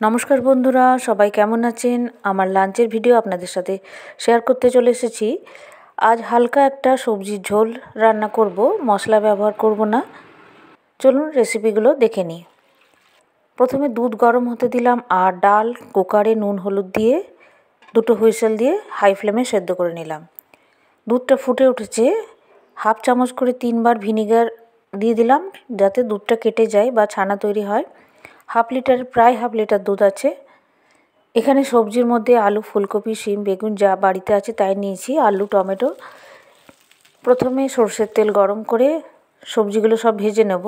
নমস্কার বন্ধুরা, সবাই কেমন আছেন? আমার লাঞ্চের ভিডিও আপনাদের সাথে শেয়ার করতে চলে এসেছি। আজ হালকা একটা সবজির ঝোল রান্না করব, মশলা ব্যবহার করব না। চলুন রেসিপিগুলো দেখে নিই। প্রথমে দুধ গরম হতে দিলাম আর ডাল কুকারে নুন হলুদ দিয়ে 2 হুইসেল দিয়ে হাই ফ্লেমে সেদ্ধ করে নিলাম। দুধটা ফুটে উঠেছে, হাফ চামচ করে 3 বার ভিনিগার দিয়ে দিলাম যাতে দুধটা কেটে যায় বা ছানা তৈরি হয়। প্রায় হাফ লিটার দুধ আছে। এখানে সবজির মধ্যে আলু, ফুলকপি, শিম, বেগুন যা বাড়িতে আছে তাই নিয়েছি, আলু, টমেটো। প্রথমে সরষের তেল গরম করে সবজিগুলো সব ভেজে নেব।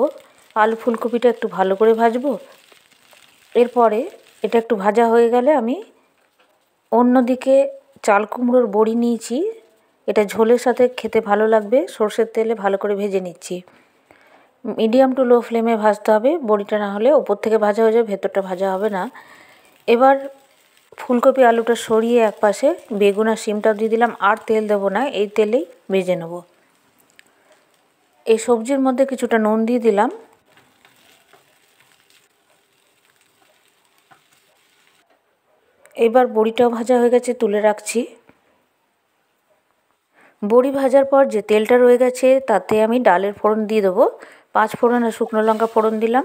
আলু ফুলকপিটা একটু ভালো করে ভাজবো। এরপরে এটা একটু ভাজা হয়ে গেলে আমি অন্যদিকে চাল কুমড়োর বড়ি নিয়েছি। এটা ঝোলের সাথে খেতে ভালো লাগবে, সরষের তেলে ভালো করে ভেজে নিচ্ছি। মিডিয়াম টু লো ফ্লেমে ভাজতে হবে, বড়িটা না হলে ওপর থেকে ভাজা হয়ে যাবে, ভেতরটা ভাজা হবে না। এবার ফুলকপি আলুটা সরিয়ে একপাশে বেগুন আর শিমটাও দিয়ে দিলাম, আর তেল দেবো না, এই তেলেই ভেজে নেব। এই সবজির মধ্যে কিছুটা নুন দিয়ে দিলাম। এবার বড়িটাও ভাজা হয়ে গেছে, তুলে রাখছি। বড়ি ভাজার পর যে তেলটা রয়ে গেছে তাতে আমি ডালের ফোড়ন দিয়ে দেবো। 5 ফোড়ন আর শুকনো লঙ্কা ফোড়ন দিলাম।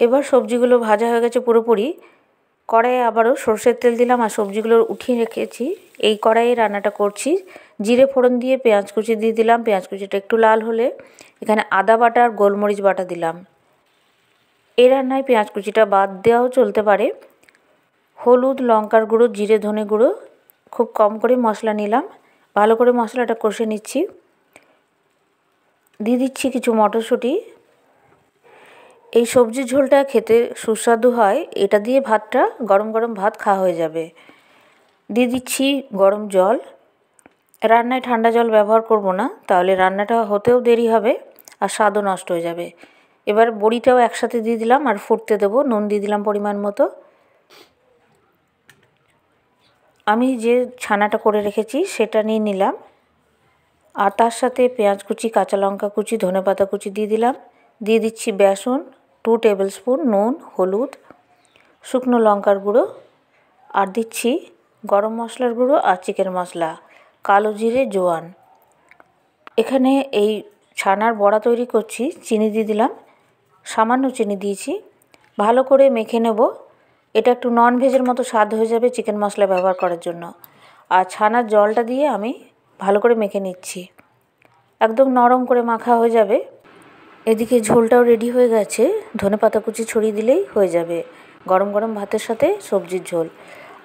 এবার সবজিগুলো ভাজা হয়ে গেছে পুরোপুরি। কড়াইয়ে আবারও সরষের তেল দিলাম আর সবজিগুলো উঠিয়ে রেখেছি এই কড়াইয়ে রান্নাটা করছি। জিরে ফোড়ন দিয়ে পেঁয়াজ কুচি দিয়ে দিলাম। পেঁয়াজ কুচিটা একটু লাল হলে এখানে আদা বাটা আর গোলমরিচ বাটা দিলাম। এই রান্নায় পেঁয়াজ কুচিটা বাদ দেওয়াও চলতে পারে। হলুদ, লঙ্কার গুঁড়ো, জিরে, ধনে গুঁড়ো খুব কম করে মশলা নিলাম। ভালো করে মশলাটা কষে নিচ্ছি। দিয়ে দিচ্ছি কিছু মটরশুঁটি। এই সবজির ঝোলটা খেতে সুস্বাদু হয়, এটা দিয়ে ভাতটা গরম গরম ভাত খাওয়া হয়ে যাবে। দিয়ে দিচ্ছি গরম জল। রান্নায় ঠান্ডা জল ব্যবহার করব না, তাহলে রান্নাটা হতেও দেরি হবে আর স্বাদও নষ্ট হয়ে যাবে। এবার বড়িটাও একসাথে দিয়ে দিলাম আর ফুটতে দেবো। নুন দিয়ে দিলাম পরিমাণ মতো। আমি যে ছানাটা করে রেখেছি সেটা নিয়ে নিলাম আর তার সাথে পেঁয়াজ কুচি, কাঁচা লঙ্কা কুচি, ধনেপাতা কুচি দিয়ে দিলাম। দিয়ে দিচ্ছি বেসন 2 টেবিল স্পুন, নুন, হলুদ, শুকনো লঙ্কার গুঁড়ো, আর দিচ্ছি গরম মশলার গুঁড়ো আর চিকেন মশলা, কালো জিরে, জোয়ান। এখানে এই ছানার বড়া তৈরি করছি, চিনি দিয়ে দিলাম, সামান্য চিনি দিয়েছি। ভালো করে মেখে নেব। এটা একটু নন ভেজের মতো স্বাদ হয়ে যাবে চিকেন মশলা ব্যবহার করার জন্য। আর ছানার জলটা দিয়ে আমি ভালো করে মেখে নিচ্ছি, একদম নরম করে মাখা হয়ে যাবে। এদিকে ঝোলটাও রেডি হয়ে গেছে, ধনেপাতা কুচি ছড়িয়ে দিলেই হয়ে যাবে গরম গরম ভাতের সাথে সবজির ঝোল।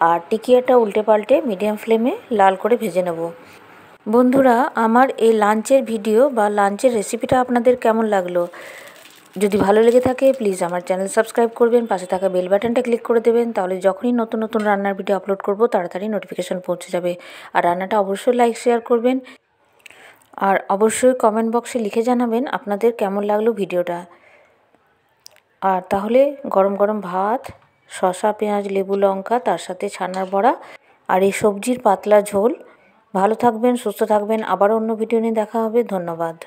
আর টিকিয়াটা উল্টে পাল্টে মিডিয়াম ফ্লেমে লাল করে ভেজে নেব। বন্ধুরা, আমার এই লাঞ্চের ভিডিও বা লাঞ্চের রেসিপিটা আপনাদের কেমন লাগলো? যদি ভালো লেগে থাকে প্লিজ আমার চ্যানেল সাবস্ক্রাইব করবেন, পাশে থাকা বেল বাটনটা ক্লিক করে দেবেন, তাহলে যখনই নতুন নতুন রান্নার ভিডিও আপলোড করব তাড়াতাড়ি নোটিফিকেশান পৌঁছে যাবে। আর রান্নাটা অবশ্যই লাইক শেয়ার করবেন আর অবশ্যই কমেন্ট বক্সে লিখে জানাবেন আপনাদের কেমন লাগলো ভিডিওটা। আর তাহলে গরম গরম ভাত, শসা, পেঁয়াজ, লেবু, লঙ্কা, তার সাথে ছানার বড়া আর এই সবজির পাতলা ঝোল। ভালো থাকবেন, সুস্থ থাকবেন। আবার অন্য ভিডিও নিয়ে দেখা হবে। ধন্যবাদ।